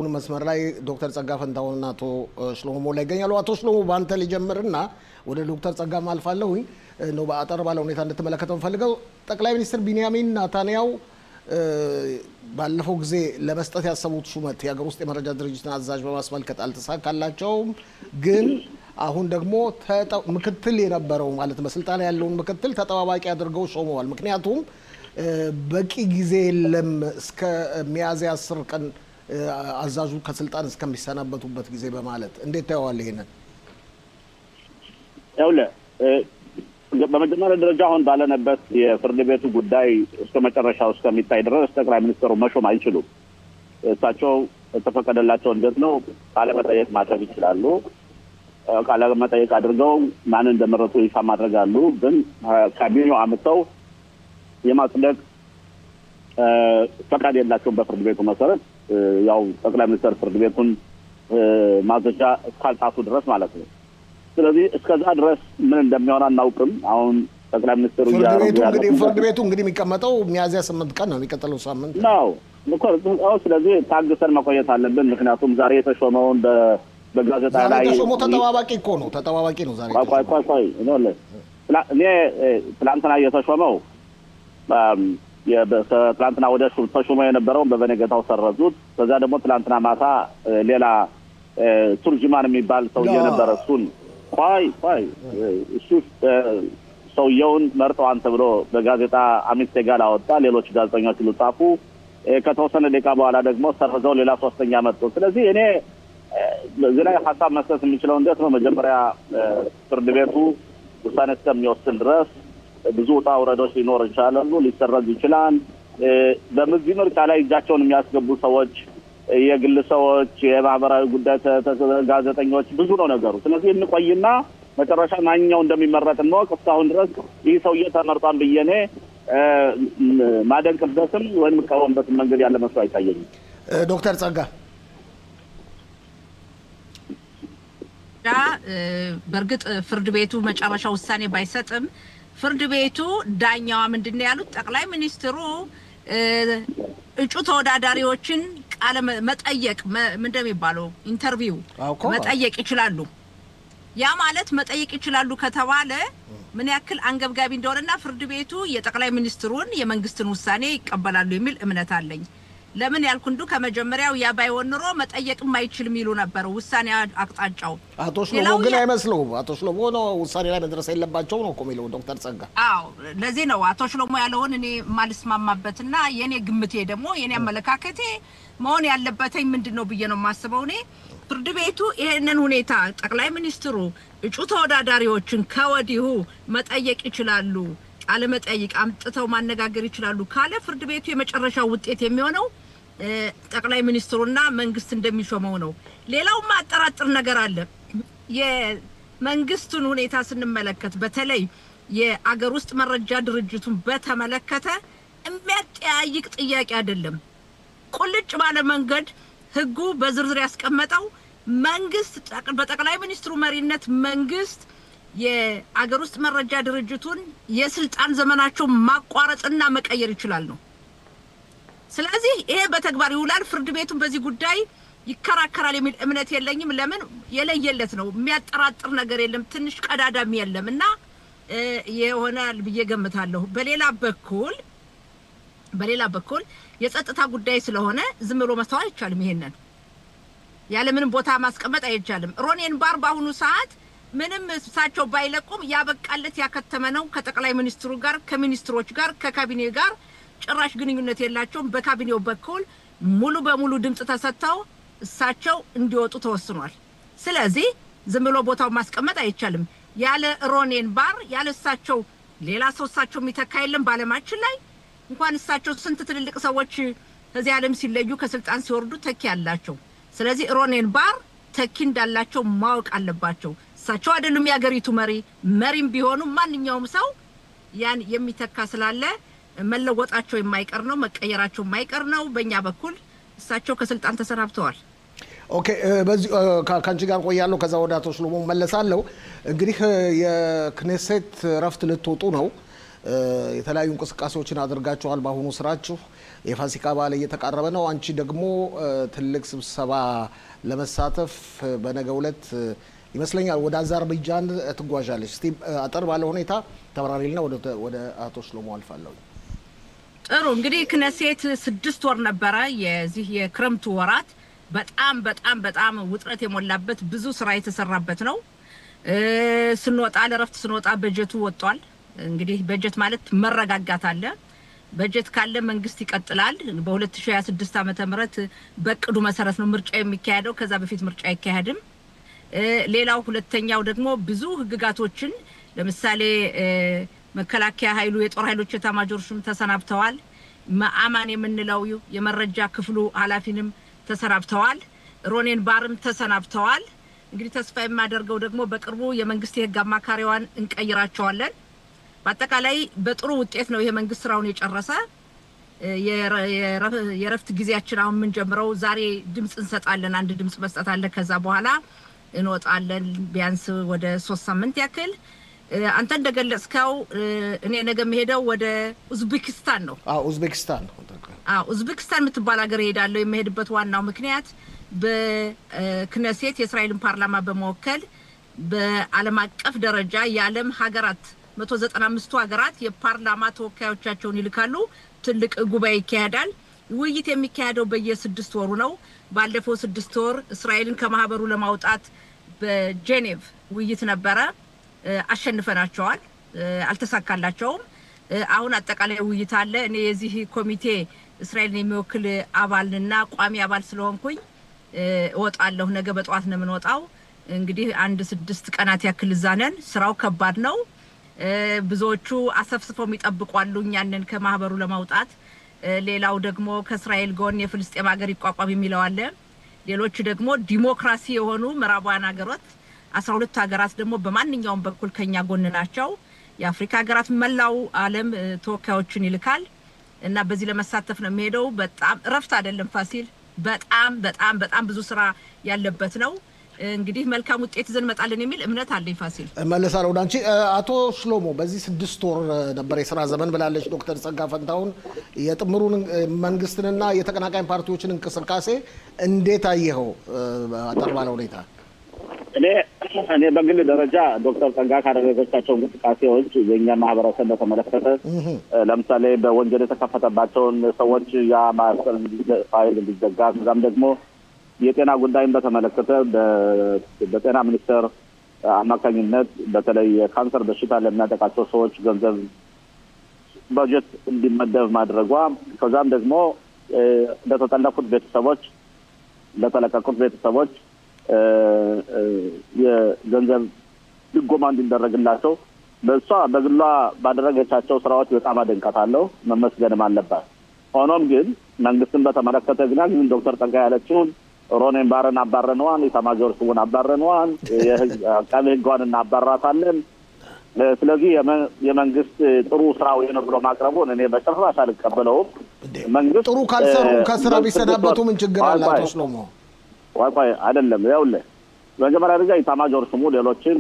መስመር ላይ ዶክተር ጸጋ ፈንታውና አቶ ሽሎሞ ላይ ገኛሉ አቶ ሽሎሞ ባንተ ሊጀምርና ወደ ዶክተር ጸጋ ማልፋለሁኝ ነው በአጠር ባለ ሁኔታ እንድትመለከተው ፈልገው ጠቅላይ ሚኒስትር ቢንያሚን ኔታንያሁ ባለፈው ጊዜ ለመስጠት ያሰቡት ሹመት የሀገር ውስጥ የመረጃ ድርጅትን አዛዥ በማስመልከት አልተሳካላቸውም ግን አሁን ደግሞ ምክትል የነበረው ማለት በስልጣን ያለውን ምክትል ተጠባባቂ አድርገው ሾመዋል ምክንያቱም በቂ ጊዜ የለም እስከ ሚያዝያ 10 ቀን አዛዡ ከስልጣን እስከሚሰናበቱበት ጊዜ በማለት እንዴት ታያዋል ይሄንን ያውለ በመጀመሪያ ደረጃ አሁን ባለነበት የፍርድ ቤቱ ጉዳይ እስከ መጨረሻው እስከሚታይ ድረስ ጠቅላይ ሚኒስትሩ መሾም አይችሉም እሳቸው ተፈቀደላቸው እንዴት ነው ቃለ መጠይቅ ማድረግ ይችላሉ ቃለ መጠይቅ አድርገው ማን እንደመረጡ ይፋ ማድረጋሉ ግን ካቢኔው አመጣው የማጽደቅ ፈቃድ የላቸውም በፍርድ ቤቱ መሰረት ያው ጠቅላይ ሚኒስትር ፍርድ ቤቱን ማዘዣ ካልጣቱ ድረስ ማለት ነው ስለዚህ እስከዛ ድረስ ምን እንደሚሆን አናውቅም አሁን ጠቅላይ ሚኒስትሩ ፍርድ ቤቱ እንግዲህ የሚቀመጠው ሚያዝያ 8 ቀን ነው የሚቀጥለው ሳምንት ነው ስለዚህ ታግሰን መቆየት አለብን ምክንያቱም ዛሬ የተሾመው በጋዜጣ ላይ የተሾመው ተጠባባቂ ነው ዛሬ ቆይ እኔ ትላንትና የተሾመው ትላንትና ወደ ተሾመው የነበረው በበነገታው ሰረዙት ከዛ ደግሞ ትላንትና ማታ ሌላ ቱርጅማን የሚባል ሰው የነበረ እሱን ቆይ እሱ ሰውየውን መርጠዋን ተብሎ በጋዜጣ አሚስቴ ጋር አወጣ ሌሎች ጋዜጠኞች ልጻፉ ከተወሰነ ደቂቃ በኋላ ደግሞ ሰረዘው ሌላ ሶስተኛ መጥቶ ስለዚህ እኔ በዚህ ላይ ሐሳብ መስጠት የሚችለው እንዴት ነው መጀመሪያ ፍርድ ቤቱ ውሳኔ እስከሚወስን ድረስ ብዙ ወጣ ወረዶች ሊኖር ይችላሉ ሊሰረዝ ይችላል በመዚህ ምርጫ ላይ እጃቸውን የሚያስገቡ ሰዎች የግል ሰዎች የማህበራዊ ጉዳይ ጋዜጠኞች ብዙ ነው ነገሩ ስለዚህ እንቆይና መጨረሻ ማንኛው እንደሚመረጥ ነው እስካሁን ድረስ ይህ ሰውዬ ተመርጧን በየኔ ማደንቅበትም ወይም ቀወምበት መንገድ ያለ መስዋዕት አይታየኝም ዶክተር ጸጋ በርግጥ ፍርድ ቤቱ መጨረሻ ውሳኔ ባይሰጥም ፍርድ ቤቱ ዳኛዋ ምንድነው ያሉት ጠቅላይ ሚኒስትሩ እጩ ተወዳዳሪዎችን ቃለ መጠየቅ እንደሚባለው ኢንተርቪው መጠየቅ ይችላሉ ያ ማለት መጠየቅ ይችላሉ ከተባለ ምን ያክል አንገብጋቢ እንደሆነና ፍርድ ቤቱ የጠቅላይ ሚኒስትሩን የመንግስትን ውሳኔ ይቀበላሉ የሚል እምነት አለኝ ለምን ያልኩንዱ ከመጀመሪያው ያ ባይሆን ኖሮ መጠየቅም አይችልም ይሉ ነበር ውሳኔ አቅጣጫው አቶ ሽሎሞ ግን አይመስልም አቶ ሽሎሞ ነው ውሳኔ ላይ መድረስ የለባቸው ነው ኮሚለው ዶክተር ጸጋ አዎ ለዚህ ነው አቶ ሽሎሞ ያለውን እኔ ማልስማማበትና የኔ ግምቴ ደግሞ የኔ አመለካከቴ መሆን ያለበትኝ ምንድነው ብዬ ነው ማስበው እኔ ፍርድ ቤቱ ይሄንን ሁኔታ ጠቅላይ ሚኒስትሩ እጩ ተወዳዳሪዎችን ከወዲሁ መጠየቅ ይችላሉ ቃለ መጠይቅ አምጥተው ማነጋገር ይችላሉ ካለ ፍርድ ቤቱ የመጨረሻው ውጤት የሚሆነው ጠቅላይ ሚኒስትሩና መንግስት እንደሚሾመው ነው ሌላው ማጠራጥር ነገር አለ የመንግስቱን ሁኔታ ስንመለከት በተለይ የአገር ውስጥ መረጃ ድርጅቱን በተመለከተ የሚያጠያይቅ ጥያቄ አይደለም ቁልጭ ባለ መንገድ ህጉ በዝርዝር ያስቀመጠው መንግስት በጠቅላይ ሚኒስትሩ መሪነት መንግስት የአገር ውስጥ መረጃ ድርጅቱን የስልጣን ዘመናቸው ማቋረጥና መቀየር ይችላል ነው ስለዚህ ይሄ በተግባር ይውላል ፍርድ ቤቱን በዚህ ጉዳይ ይከራከራል የሚል እምነት የለኝም ለምን የለየለት ነው የሚያጠራጥር ነገር የለም ትንሽ ቀዳዳም የለምና የሆነል ብዬ ገምታለሁ በሌላ በኩል የጸጥታ ጉዳይ ስለሆነ ዝም ብሎ መስተዋል አይቻልም ይሄንን ያለ ምንም ቦታ ማስቀመጥ አይቻልም ሮኔን ባር ባሁኑ ሰዓት ምንም እሳቸው ባይለቁም ያበቃለት ያከተመ ነው ከጠቅላይ ሚኒስትሩ ጋር ከሚኒስትሮች ጋር ከካቢኔ ጋር ጭራሽ ግንኙነት የላቸውም በካቢኔው በኩል ሙሉ በሙሉ ድምጽ ተሰጥተው እሳቸው እንዲወጡ ተወስኗል ስለዚህ ዝም ብሎ ቦታው ማስቀመጥ አይቻልም ያለ ሮኔን ባር ያለ እሳቸው ሌላ ሰው እሳቸው የሚተካ የለም ባለማችን ላይ እንኳን እሳቸው ስንት ትልልቅ ሰዎች ከዚህ ዓለም ሲለዩ ከስልጣን ሲወርዱ ተኪ ያላቸው ስለዚህ ሮኔን ባር ተኪ እንዳላቸው ማወቅ አለባቸው እሳቸው አይደሉም ያገሪቱ መሪም ቢሆኑ ማንኛውም ሰው ያን የሚተካ ስላለ መለወጣቸው የማይቀር ነው መቀየራቸው የማይቀር ነው በእኛ በኩል እሳቸው ከስልጣን ተሰናብተዋል ኦኬ በዚህ ካንቺ ጋር ቆያለሁ ከዛ ወደ አቶ ሽሎሞ መለሳለሁ እንግዲህ የክኔሴት ረፍት ልትወጡ ነው የተለያዩ እንቅስቃሴዎችን አድርጋችኋል በአሁኑ ስራችሁ የፋሲካ በዓል እየተቃረበ ነው አንቺ ደግሞ ትልቅ ስብሰባ ለመሳተፍ በነገው ዕለት ይመስለኛል ወደ አዘርባይጃን ትጓዣለሽ እስቲ አጠር ባለ ሁኔታ ተብራሪልና ወደ አቶ ሽሎሞ አልፋለሁ ጥሩ እንግዲህ ክነሴት 6 ወር ነበረ የዚህ የክረምቱ ወራት በጣም ውጥረት የሞላበት ብዙ ስራ የተሰራበት ነው ስንወጣ ለረፍት ስንወጣ በጀቱ ወጥቷል እንግዲህ በጀት ማለት መረጋጋት አለ በጀት ካለ መንግስት ይቀጥላል በ2026 ዓመተ ምህረት በቅዱ መሰረት ነው ምርጫ የሚካሄደው ከዛ በፊት ምርጫ አይካሄድም ሌላው ሁለተኛው ደግሞ ብዙ ህግጋቶችን ለምሳሌ መከላከያ ኃይሉ የጦር ኃይሎች ኤታማዦር ሹም ተሰናብተዋል ማአማን የምንለው የመረጃ ክፍሉ ኃላፊንም ተሰናብተዋል ሮኔን ባርም ተሰናብተዋል እንግዲህ ተስፋ የማደርገው ደግሞ በቅርቡ የመንግስት የህግ አማካሪዋን እንቀይራቸዋለን በአጠቃላይ በጥሩ ውጤት ነው ይሄ መንግስት ስራውን የጨረሰ የረፍት ጊዜያችን አሁን ምን ጀምረው ዛሬ ድምጽ እንሰጣለን አንድ ድምጽ መስጠት አለ ከዛ በኋላ እንወጣለን ቢያንስ ወደ 3 ሳምንት ያክል አንተ እንደገለጽከው እኔ ነገ መሄደው ወደ ኡዝቤኪስታን ነው ኡዝቤኪስታን የምትባል ሀገር ሄዳለሁ የመሄድበት ዋናው ምክንያት በክነሴት የእስራኤልን ፓርላማ በመወከል በዓለም አቀፍ ደረጃ የዓለም ሀገራት 195 ሀገራት የፓርላማ ተወካዮቻቸውን ይልካሉ ትልቅ ጉባኤ ይካሄዳል ውይይት የሚካሄደው በየ6 ወሩ ነው ባለፈው 6 ወር እስራኤልን ከማህበሩ ለማውጣት በጄኔቭ ውይይት ነበረ አሸንፈናቸዋል አልተሳካላቸውም አሁን አጠቃላይ ውይይት አለ እኔ የዚህ ኮሚቴ እስራኤልን የሚወክል አባልና ቋሚ አባል ስለሆንኩኝ ወጣለሁ ነገ በጧት ነው የምንወጣው እንግዲህ 6 ቀናት ያክል ዛነን ስራው ከባድ ነው ብዙዎቹ አሰፍስፈው ይጠብቋሉ እኛንን ከማህበሩ ለማውጣት ሌላው ደግሞ ከእስራኤል ጎን የፍልስጤም ሀገር ይቋቋም የሚለው አለ ሌሎች ደግሞ ዲሞክራሲ የሆኑ ምዕራባውያን ሀገራት 12 ሀገራት ደግሞ በማንኛውም በኩል ከኛ ጎን ናቸው የአፍሪካ ሀገራት መላው ዓለም ተወካዮችን ይልካል እና በዚህ ለመሳተፍ ነው የሚሄደው በጣም ረፍት አይደለም ፋሲል በጣም ብዙ ስራ ያለበት ነው እንግዲህ መልካም ውጤት ይዘን መጣለን የሚል እምነት አለኝ ፋሲል መለሳለው ዳንቺ አቶ ሽሎሞ በዚህ 6 ወር ነበር የሥራ ዘመን ብላለች ዶክተር ጸጋ ፈንታውን የጥምሩን መንግስትንና የተቀናቃኝ ፓርቲዎችን እንቅስቃሴ እንዴት አየኸው አጠር ባለ ሁኔታ እኔ በግል ደረጃ ዶክተር ጸጋ ካደረገቻቸው እንቅስቃሴዎች የኛ ማህበረሰብ በተመለከተ ለምሳሌ በወንጀል የተከፈተባቸውን ሰዎች ያ ማስተር ፋይል እንዲዘጋ ከዛም ደግሞ የጤና ጉዳይን በተመለከተ በጤና ሚኒስቴር አማካኝነት በተለይ ካንሰር በሽታ ለሚያጠቃቸው ሰዎች ገንዘብ በጀት እንዲመደብ ማድረጓ ከዛም ደግሞ ለተጠለፉት ቤተሰቦች ለተለቀቁት ቤተሰቦች የገንዘብ ድጎማ እንዲደረግላቸው በሷ በግሏ ባደረገቻቸው ስራዎች በጣም አደንቃታለሁ መመስገንም አለባት ሆኖም ግን መንግስትን በተመለከተ ግን ዶክተር ጸጋ ያለችውን ሮኔን ባርን አባረነዋል ኤታማዦር ሹሙን አባረነዋል የአቃቤ ህጓን እናባራታለን ስለዚህ የመንግስት ጥሩ ስራው የሆነ ብሎ ማቅረቡን እኔ በጭራሽ አልቀበለውም መንግስት ጥሩ ካልሰሩ ከስራ ቢሰናበቱ ምን ችግር አለ አቶ ሽሎሞ ዋይ አይደለም ያውለ በመጀመሪያ ደረጃ ኤታማዦር ሹሙ ሌሎችን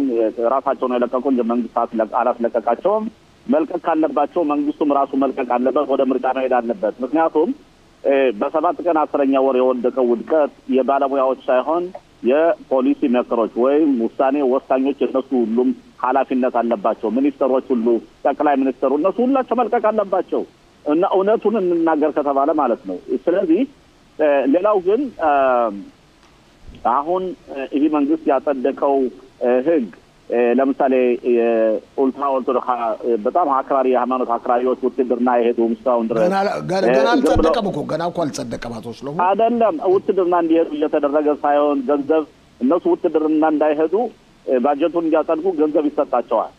ራሳቸውን የለቀቁ መንግስታት አላስለቀቃቸውም መልቀቅ ካለባቸው መንግስቱም ራሱ መልቀቅ አለበት ወደ ምርጫ መሄድ አለበት ምክንያቱም በ7 ቀን 10ኛ ወር የወደቀው ውድቀት የባለሙያዎች ሳይሆን የፖሊሲ ሜከሮች ወይም ውሳኔ ወሳኞች እነሱ ሁሉም ኃላፊነት አለባቸው ሚኒስተሮች ሁሉ ጠቅላይ ሚኒስተሩ እነሱ ሁላቸው መልቀቅ አለባቸው እና እውነቱን እንናገር ከተባለ ማለት ነው ስለዚህ ሌላው ግን አሁን ይሄ መንግስት ያጸደቀው ህግ ለምሳሌ ኡልትራ ኦርቶዶክስ በጣም አክራሪ የሃይማኖት አክራሪዎች ውትድርና ይሄዱ ምስታውን ድረስ ገና አልጸደቀም እኮ ገና እኮ አልጸደቀም አቶ ሽሎሞ አይደለም ውትድርና እንዲሄዱ እየተደረገ ሳይሆን ገንዘብ እነሱ ውትድርና እንዳይሄዱ ባጀቱን እንዲያጸድቁ ገንዘብ ይሰጣቸዋል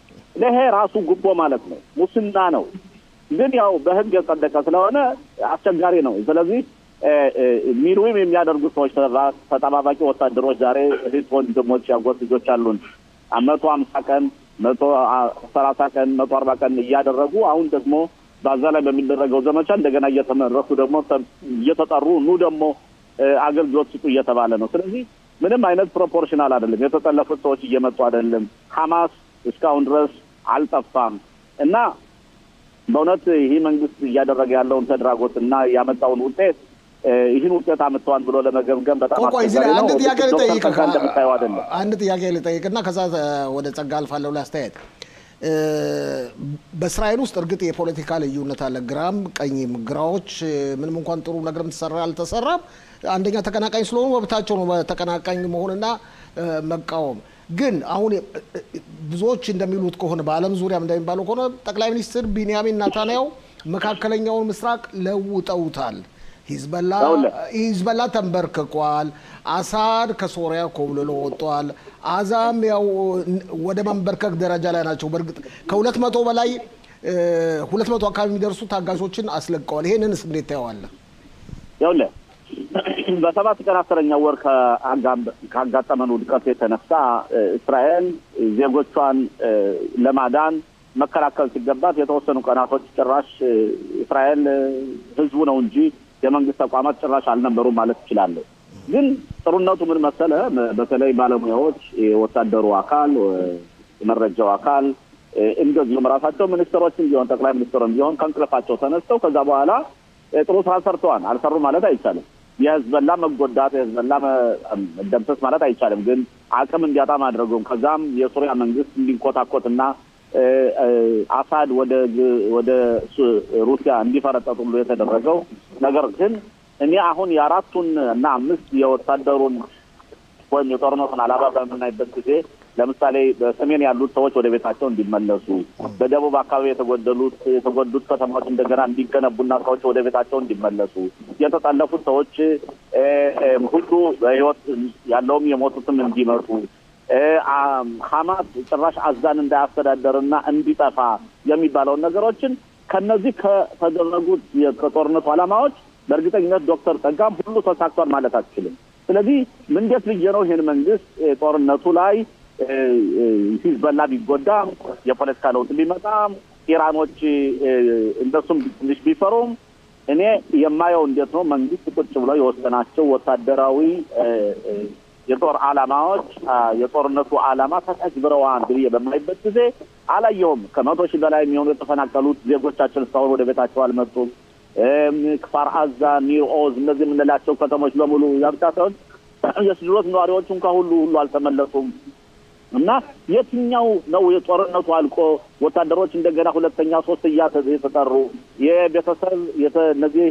ለሄ ራሱ ጉቦ ማለት ነው ሙስና ነው ግን ያው በህግ የጸደቀ ስለሆነ አስቸጋሪ ነው ስለዚህ ሚሩም የሚያደርጉ ሰዎች ተጠባባቂ ወታደሮች ዛሬ ህዝብ ወንድሞች ያጎት ልጆች አሉን 150 ቀን 130 ቀን 140 ቀን እያደረጉ አሁን ደግሞ ባዛ ላይ በሚደረገው ዘመቻ እንደገና እየተመረሱ ደግሞ እየተጠሩ ኑ ደግሞ አገልግሎት ስጡ እየተባለ ነው ስለዚህ ምንም አይነት ፕሮፖርሽናል አይደለም የተጠለፉት ሰዎች እየመጡ አይደለም ሐማስ እስካሁን ድረስ አልጠፋም እና በእውነት ይህ መንግስት እያደረገ ያለውን ተድራጎትና ያመጣውን ውጤት ይህን ውጤት አመጣዋል ብሎ ለመገምገም በጣም አስቸጋሪ ነው። አንድ ጥያቄ ልጠይቅና ከዛ ወደ ጸጋ አልፋለሁ ላስተያየት። በእስራኤል ውስጥ እርግጥ የፖለቲካ ልዩነት አለ። ግራም ቀኝም ግራዎች ምንም እንኳን ጥሩ ነገርም ተሰራ አልተሰራም አንደኛ ተቀናቃኝ ስለሆኑ መብታቸው ነው ተቀናቃኝ መሆንና መቃወም። ግን አሁን ብዙዎች እንደሚሉት ከሆነ በአለም ዙሪያም እንደሚባለው ከሆነ ጠቅላይ ሚኒስትር ቢንያሚን ኔታንያሁ መካከለኛውን ምስራቅ ለውጠውታል። ሂዝቦላ ተንበርክቋል። አሳድ ከሶሪያ ኮብልሎ ወጥቷል። አዛም ያው ወደ መንበርከክ ደረጃ ላይ ናቸው። በርግጥ ከ200 በላይ 200 አካባቢ የሚደርሱ ታጋሾችን አስለቀዋል። ይሄንንስ እንዴት ታየዋለህ? ያውለ በሰባት ቀን 10ኛው ወር ካጋጠመን ውድቀት የተነሳ እስራኤል ዜጎቿን ለማዳን መከላከል ሲገባት የተወሰኑ ቀናቶች ጭራሽ እስራኤል ህዝቡ ነው እንጂ የመንግስት ተቋማት ጭራሽ አልነበሩም ማለት ይችላል። ግን ጥሩነቱ ምን መሰለ? በተለይ ባለሙያዎች የወታደሩ አካል የመረጃው አካል እንደዚሁም ራሳቸው ሚኒስትሮችን ቢሆን ጠቅላይ ሚኒስትሩም ቢሆን ከእንቅልፋቸው ተነስተው ከዛ በኋላ ጥሩ ስራ ሰርተዋል። አልሰሩ ማለት አይቻልም። የህዝበላ መጎዳት የህዝበላ መደምሰስ ማለት አይቻልም። ግን አቅም እንዲያጣ ማድረጉም ከዛም የሱሪያ መንግስት እንዲንኮታኮትና አሳድ ወደ ሩሲያ እንዲፈረጠጡ ሁሉ የተደረገው ነገር ግን እኔ አሁን የአራቱን እና አምስት የወታደሩን ወይም የጦርነቱን ዓላማ በምናይበት ጊዜ ለምሳሌ በሰሜን ያሉት ሰዎች ወደ ቤታቸው እንዲመለሱ፣ በደቡብ አካባቢ የተጎዱት ከተማዎች እንደገና እንዲገነቡና ሰዎች ወደ ቤታቸው እንዲመለሱ፣ የተጠለፉት ሰዎች ሁሉ በህይወት ያለውም የሞቱትም እንዲመጡ፣ ሐማስ ጭራሽ አዛን እንዳያስተዳደርና እንዲጠፋ የሚባለውን ነገሮችን ከነዚህ ከተደረጉት የጦርነቱ ዓላማዎች በእርግጠኝነት ዶክተር ጸጋም ሁሉ ተሳክቷል ማለት አትችልም። ስለዚህ እንዴት ብዬ ነው ይሄን መንግስት ጦርነቱ ላይ ሂዝቦላ ቢጎዳም የፖለቲካ ለውጥ ቢመጣም ኢራኖች እንደሱም ትንሽ ቢፈሩም እኔ የማየው እንዴት ነው መንግስት ቁጭ ብሎ የወሰናቸው ወታደራዊ የጦር ዓላማዎች የጦርነቱ ዓላማ ተተግብረዋል ብዬ በማይበት ጊዜ አላየሁም። ከ100 ሺህ በላይ የሚሆኑ የተፈናቀሉት ዜጎቻችን እስካሁን ወደ ቤታቸው አልመጡም። ክፋር አዛ፣ ኒር ኦዝ እነዚህ የምንላቸው ከተሞች በሙሉ ያብታተው የስድሮት ነዋሪዎቹን ከሁሉ አልተመለሱም። እና የትኛው ነው የጦርነቱ አልቆ ወታደሮች እንደገና ሁለተኛ ሶስተኛ የተጠሩ የቤተሰብ እነዚህ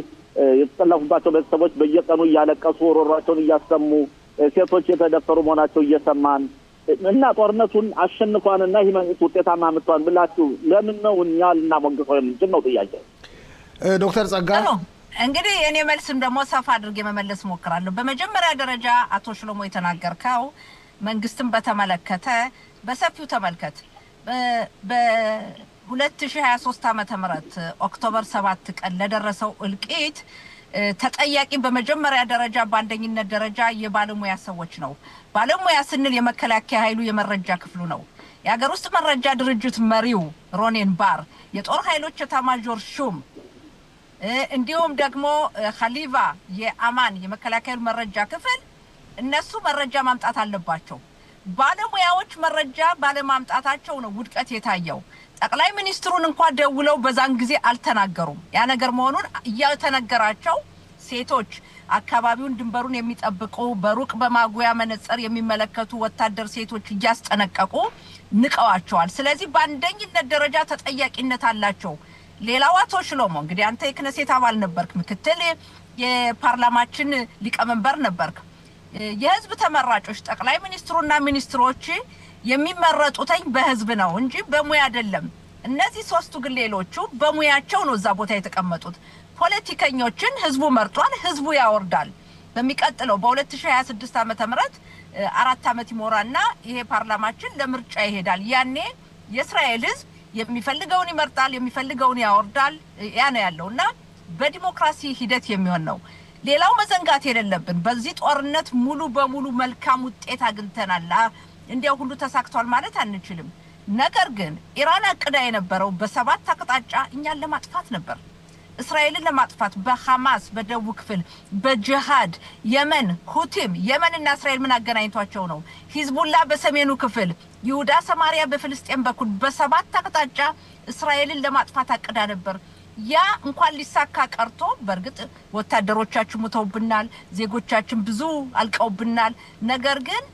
የተጠለፉባቸው ቤተሰቦች በየቀኑ እያለቀሱ ሮሯቸውን እያሰሙ ሴቶች የተደፈሩ መሆናቸው እየሰማን እና ጦርነቱን አሸንፏንና ይህ መንግስት ውጤታማ አምጥቷል ብላችሁ ለምን ነው እኛ ልናሞግሰው የምንችል ነው ጥያቄ። ዶክተር ጸጋ እንግዲህ እኔ መልስም ደግሞ ሰፋ አድርጌ መመለስ ሞክራለሁ። በመጀመሪያ ደረጃ አቶ ሽሎሞ የተናገርከው መንግስትን በተመለከተ በሰፊው ተመልከት። በ2023 ዓመተ ምህረት ኦክቶበር 7 ቀን ለደረሰው እልቂት ተጠያቂ በመጀመሪያ ደረጃ በአንደኝነት ደረጃ የባለሙያ ሰዎች ነው። ባለሙያ ስንል የመከላከያ ኃይሉ የመረጃ ክፍሉ ነው። የሀገር ውስጥ መረጃ ድርጅት መሪው ሮኔን ባር፣ የጦር ኃይሎች ኤታማዦር ሹም እንዲሁም ደግሞ ኸሊቫ የአማን የመከላከያ መረጃ ክፍል እነሱ መረጃ ማምጣት አለባቸው። ባለሙያዎች መረጃ ባለማምጣታቸው ነው ውድቀት የታየው። ጠቅላይ ሚኒስትሩን እንኳን ደውለው በዛን ጊዜ አልተናገሩም። ያ ነገር መሆኑን እያተነገራቸው ሴቶች አካባቢውን ድንበሩን የሚጠብቁ በሩቅ በማጉያ መነጽር የሚመለከቱ ወታደር ሴቶች እያስጠነቀቁ ንቀዋቸዋል። ስለዚህ በአንደኝነት ደረጃ ተጠያቂነት አላቸው። ሌላው አቶ ሽሎሞ እንግዲህ አንተ የክነሴት አባል ነበርክ፣ ምክትል የፓርላማችን ሊቀመንበር ነበርክ። የህዝብ ተመራጮች ጠቅላይ ሚኒስትሩና ሚኒስትሮች የሚመረጡትኝ በህዝብ ነው እንጂ በሙያ አይደለም። እነዚህ ሶስቱ ግሌሎቹ በሙያቸው ነው እዛ ቦታ የተቀመጡት። ፖለቲከኞችን ህዝቡ መርጧል፣ ህዝቡ ያወርዳል። በሚቀጥለው በ2026 ዓመተ ምህረት 4 ዓመት ይሞራና ይሄ ፓርላማችን ለምርጫ ይሄዳል። ያኔ የእስራኤል ህዝብ የሚፈልገውን ይመርጣል፣ የሚፈልገውን ያወርዳል። ያ ነው ያለውና በዲሞክራሲ ሂደት የሚሆን ነው። ሌላው መዘንጋት የሌለብን በዚህ ጦርነት ሙሉ በሙሉ መልካም ውጤት አግኝተናል፣ እንዲያው ሁሉ ተሳክቷል ማለት አንችልም። ነገር ግን ኢራን አቅዳ የነበረው በ7 አቅጣጫ እኛን ለማጥፋት ነበር። እስራኤልን ለማጥፋት በሐማስ በደቡብ ክፍል በጂሃድ የመን ሁቲም የመንና እስራኤል ምን አገናኝቷቸው ነው ሂዝቡላ በሰሜኑ ክፍል ይሁዳ ሰማሪያ በፍልስጤም በኩል በሰባት አቅጣጫ እስራኤልን ለማጥፋት አቅዳ ነበር ያ እንኳን ሊሳካ ቀርቶ በርግጥ ወታደሮቻችን ሞተውብናል ዜጎቻችን ብዙ አልቀውብናል ነገር ግን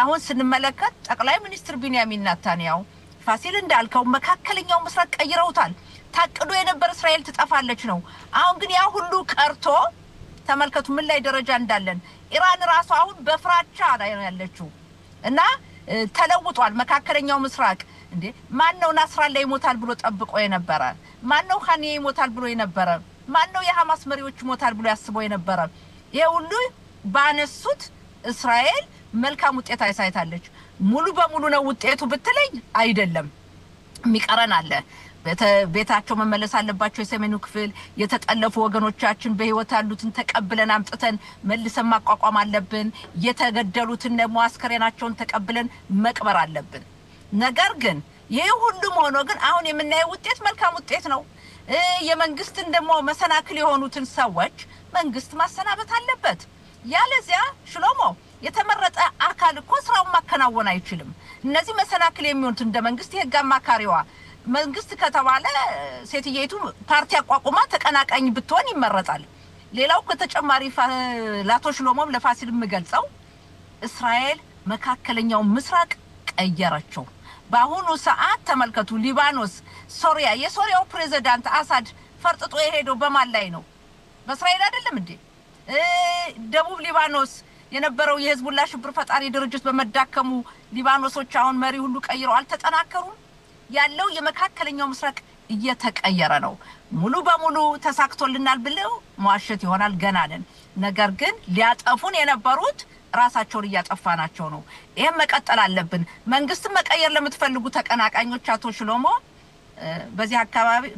አሁን ስንመለከት ጠቅላይ ሚኒስትር ቢንያሚን ኔታንያሁ ፋሲል እንዳልከው መካከለኛው ምስራቅ ቀይረውታል ታቅዶ የነበር እስራኤል ትጠፋለች ነው አሁን ግን ያ ሁሉ ቀርቶ ተመልከቱ ምን ላይ ደረጃ እንዳለን ኢራን ራሱ አሁን በፍራቻ ላይ ያለችው እና ተለውጧል መካከለኛው ምስራቅ እንዴ ማን ነው ናስራላ ይሞታል ብሎ ጠብቆ የነበረ ማን ነው ኻኒ ይሞታል ብሎ የነበረ ማን ነው የሐማስ መሪዎች ይሞታል ብሎ ያስበው የነበረ ይሄ ሁሉ ባነሱት እስራኤል መልካም ውጤት አይሳይታለች ሙሉ በሙሉ ነው ውጤቱ ብትለኝ አይደለም ሚቀረን አለ ቤታቸው መመለስ አለባቸው የሰሜኑ ክፍል የተጠለፉ ወገኖቻችን በህይወት ያሉትን ተቀብለን አምጥተን መልሰን ማቋቋም አለብን የተገደሉትን ደግሞ አስከሬናቸውን ተቀብለን መቅበር አለብን ነገር ግን ይሄ ሁሉም ሆኖ ግን አሁን የምናየው ውጤት መልካም ውጤት ነው የመንግስትን ደግሞ መሰናክል የሆኑትን ሰዎች መንግስት ማሰናበት አለበት ያለዚያ ሽሎሞ የተመረጠ አካል እኮ ስራውን ማከናወን አይችልም እነዚህ መሰናክል የሚሆኑት እንደ መንግስት የህግ አማካሪዋ መንግስት ከተባለ ሴትየይቱ ፓርቲ አቋቁማ ተቀናቃኝ ብትሆን ይመረጣል ሌላው ከተጨማሪ ላቶ ሽሎሞም ለፋሲል ምገልጸው እስራኤል መካከለኛው ምስራቅ ቀየረችው በአሁኑ ሰዓት ተመልከቱ ሊባኖስ ሶሪያ የሶሪያው ፕሬዝዳንት አሳድ ፈርጥጦ የሄደው በማን ላይ ነው በእስራኤል አይደለም እንዴ ደቡብ ሊባኖስ የነበረው የህዝቡላ ሽብር ፈጣሪ ድርጅት በመዳከሙ ሊባኖሶች አሁን መሪ ሁሉ ቀይረው አልተጠናከሩም ያለው የመካከለኛው ምስራቅ እየተቀየረ ነው ሙሉ በሙሉ ተሳክቶልናል ብለው ማዋሸት ይሆናል ገና ነን ነገር ግን ሊያጠፉን የነበሩት ራሳቸውን እያጠፋናቸው ነው ይሄን መቀጠል አለብን መንግስት መቀየር ለምትፈልጉ ተቀናቃኞች አቶ ሽሎሞ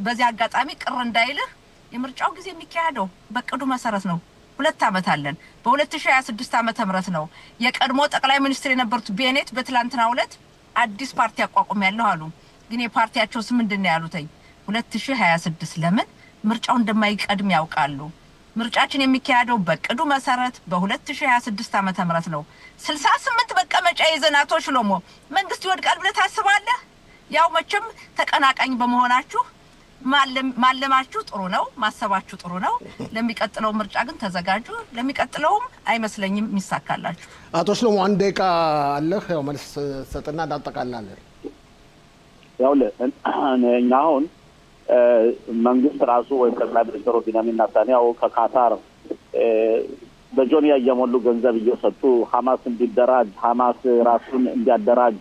በዚህ አጋጣሚ ቅር እንዳይልህ የምርጫው ጊዜ የሚካሄደው በቅዱ መሰረት ነው 2 አመት አለን በ2026 ዓመተ ምህረት ነው የቀድሞ ጠቅላይ ሚኒስትር የነበሩት ቤኔት በትላንትናው ዕለት አዲስ ፓርቲ አቋቁም ያለው አሉ ግን የፓርቲያቸው ስም ምንድነው ያሉትኝ 2026 ለምን ምርጫው እንደማይቀድም ያውቃሉ ምርጫችን የሚካሄደው በቅዱ መሰረት በ2026 ዓመተ ምህረት ነው 68 መቀመጫ ይዘናቶ ሽሎሞ መንግስት ይወድቃል ብለ ታስባለህ ያው መቼም ተቀናቃኝ በመሆናችሁ ማለማችሁ ጥሩ ነው ማሰባችሁ ጥሩ ነው ለሚቀጥለው ምርጫ ግን ተዘጋጁ ለሚቀጥለውም አይመስለኝም ሚሳካላችሁ አቶ ሽሎሞ አንድ ደቂቃ አለህ ያው መልስ ሰጥና እንዳጠቃላለን ያው ለኛውን መንግስት ራሱ ወይ ጠቅላይ ሚኒስትሩ ቢንያሚን ኔታንያሁ ከካታር በጆንያ እየሞሉ ገንዘብ እየሰጡ ሐማስ እንዲደራጅ ሐማስ ራሱን እንዲያደራጅ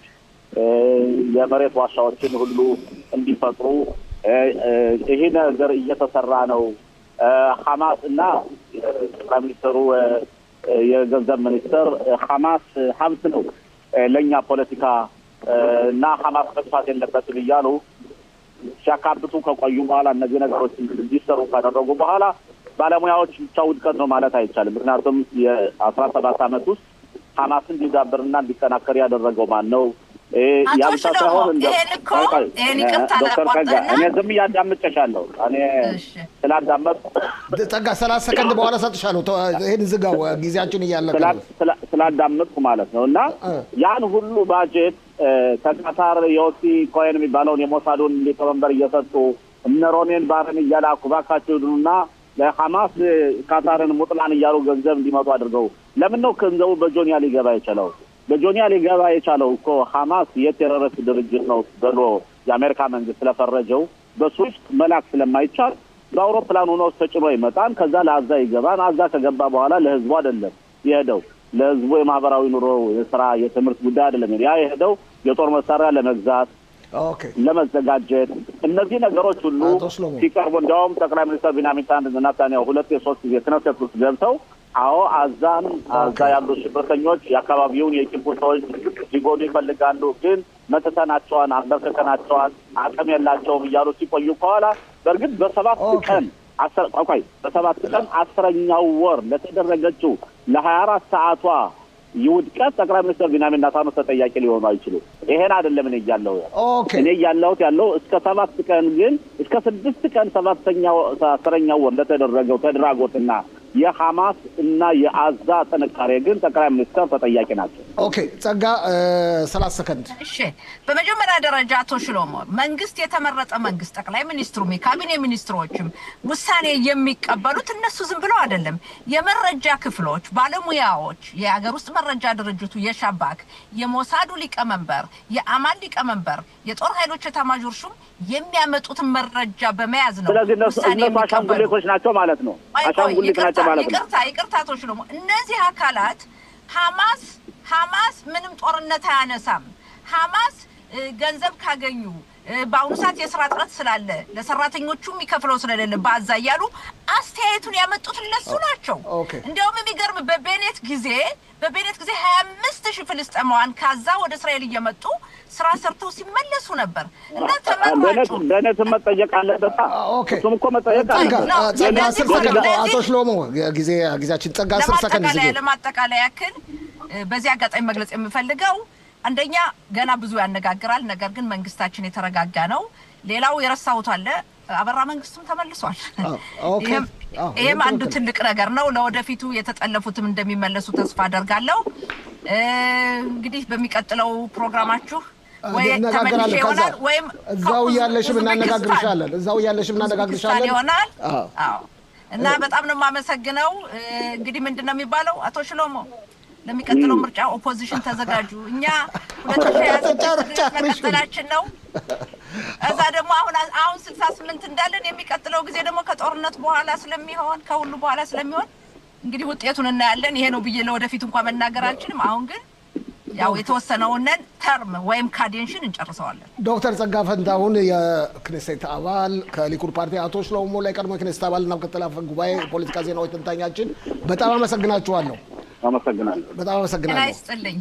የመሬት ዋሻዎችን ሁሉ እንዲፈጥሩ ይሄ ነገር እየተሰራ ነው ሐማስ እና ጠቅላይ ሚኒስትሩ የገንዘብ ሚኒስትር ሐማስ ሀብት ነው ለኛ ፖለቲካ እና ሐማስ መጥፋት የለበትም ይያሉ ሲያካብቱ ከቆዩ በኋላ እነዚህ ነገሮች እንዲሰሩ ካደረጉ በኋላ ባለሙያዎች ውድቀት ነው ማለት አይቻልም ምክንያቱም የ17 አመት ውስጥ ሐማስን እንዲዳብርና እንዲጠናከር ያደረገው ማን ነው ያልታሰበው ዶክተር ከጋ እኔ ዝም ያዳምጥሻለሁ እኔ ስላዳመጥ ተጋ 30 ሰከንድ በኋላ ሰጥሻለሁ ይሄን ዝጋው ጊዜያችን እያለቀ ስላዳመጥኩ ማለት ነውና ያን ሁሉ ባጀት ተቃታር ዮሲ ኮይን የሚባለውን የሞሳዱን ሊቀመንበር እየሰጡ እነ ሮኔን ባርን እያላኩ ባካቸውና ለሐማስ ካታርን ሙጥላን እያሉ ገንዘብ እንዲመጡ አድርገው ለምን ነው ገንዘቡ በጆንያ ሊገባ የቻለው በጆንያ ሊገባ የቻለው እኮ ሐማስ የቴሮሪስት ድርጅት ነው ብሎ የአሜሪካ መንግስት ስለፈረጀው በስዊፍት መላክ ስለማይቻል በአውሮፕላን ሆኖ ተጭኖ ይመጣል ከዛ ለአዛ ይገባል አዛ ከገባ በኋላ ለህዝቡ አይደለም ይሄደው ለህዝቡ የማህበራዊ ኑሮ የሥራ የትምህርት ጉዳይ አይደለም ያ ይሄደው የጦር መሳሪያ ለመግዛት ለመዘጋጀት እነዚህ ነገሮች ሁሉ ሲቀርቡ እንደውም ጠቅላይ ሚኒስትር ቢንያሚን ኔታንያሁ 2-3 ጊዜ ክነሰት ውስጥ ገብተው አዎ አዛ ያሉ ሽብርተኞች ያካባቢውን የጭቁቶች ሊጎዱ ይፈልጋሉ ግን መተናቸዋን አንበርከናቸዋን አቅም የላቸውም ይያሉ ሲቆዩ በኋላ በርግጥ በ7 ቀን በ7 ቀን 10ኛው ወር ለተደረገችው ለ24 ሰዓቷ ይውድቀት ጠቅላይ ሚኒስትር ቢንያሚን ኔታንያሁ ተጠያቂ ሊሆኑ አይችሉም። ይሄን አይደለም እኔ ያለው ኦኬ እኔ ያለው እስከ 7 ቀን ግን እስከ 6 ቀን 7ኛው 10ኛው ወር ለተደረገው ተድራጎትና የሐማስ እና የአዛ ጥንካሬ ግን ጠቅላይ ሚኒስትር ተጠያቂ ናቸው። ኦኬ ጸጋ 30 ሰከንድ። እሺ በመጀመሪያ ደረጃ አቶ ሽሎሞ መንግስት የተመረጠ መንግስት ጠቅላይ ሚኒስትሩም የካቢኔ ሚኒስትሮችም ውሳኔ የሚቀበሉት እነሱ ዝም ብለው አይደለም። የመረጃ ክፍሎች ባለሙያዎች የሀገር ውስጥ መረጃ ድርጅቱ የሻባክ የሞሳዱ ሊቀመንበር የአማን ሊቀመንበር የጦር ኃይሎች ኤታማዦር ሹም የሚያመጡትን መረጃ በመያዝ ነው። ስለዚህ እነሱ አሻንጉሊቶች ናቸው ማለት ነው። አሻንጉሊት ናቸው ማለት ነው። ይቅርታ አቶ ሽሎሞ እነዚህ አካላት ሐማስ ምንም ጦርነት አያነሳም። ሐማስ ገንዘብ ካገኙ በአሁኑ ሰዓት የሥራ ጥረት ስላለ ለሰራተኞቹ የሚከፍለው ስለሌለ ባዛ ያሉ አስተያየቱን ያመጡት እነሱ ናቸው። እንደውም የሚገርም በቤኔት ጊዜ 25000 ፍልስጤማውያን ካዛ ወደ እስራኤል እየመጡ ስራ ሰርተው ሲመለሱ ነበር እና ተመራጩ ቤኔት መጠየቅ አለበት። እሱም እኮ መጠየቅ አለበት። አቶ ሽሎሞ ጊዜያችን ጸጋ 10 ሰከንድ ጊዜ ለማጠቃለያ ያክል በዚህ አጋጣሚ መግለጽ የምፈልገው አንደኛ ገና ብዙ ያነጋግራል። ነገር ግን መንግስታችን የተረጋጋ ነው። ሌላው የረሳሁት አለ አበራ መንግስቱም ተመልሷል። ይሄም አንዱ ትልቅ ነገር ነው። ለወደፊቱ የተጠለፉትም እንደሚመለሱ ተስፋ አደርጋለሁ። እንግዲህ በሚቀጥለው ፕሮግራማችሁ ወይ ተመልሼ ይሆናል ወይም እዛው ያለሽም እናነጋግርሻለን ይሆናል። አዎ እና በጣም ነው የማመሰግነው። እንግዲህ ምንድነው የሚባለው አቶ ሽሎሞ ለሚቀጥለው ምርጫ ኦፖዚሽን ተዘጋጁ። እኛ 2023 ነው። እዛ ደግሞ አሁን 68 እንዳለን የሚቀጥለው ጊዜ ደግሞ ከጦርነት በኋላ ስለሚሆን ከሁሉ በኋላ ስለሚሆን እንግዲህ ውጤቱን እናያለን። ይሄ ነው ብዬ ለወደፊት እንኳን መናገር አልችልም። አሁን ግን ያው የተወሰነውን ተርም ወይም ካዴንሽን እንጨርሰዋለን። ዶክተር ጸጋ ፈንታሁን የክኔሴት አባል ከሊኩድ ፓርቲ አቶ ሽሎሞ ላይ ቀድሞ የክኔሴት አባልና ምክትል አፈ ጉባኤ ፖለቲካ ዜናዎች ተንታኛችን በጣም አመሰግናችኋለሁ። አመሰግናለሁ። በጣም አመሰግናለሁ። ይስጥልኝ።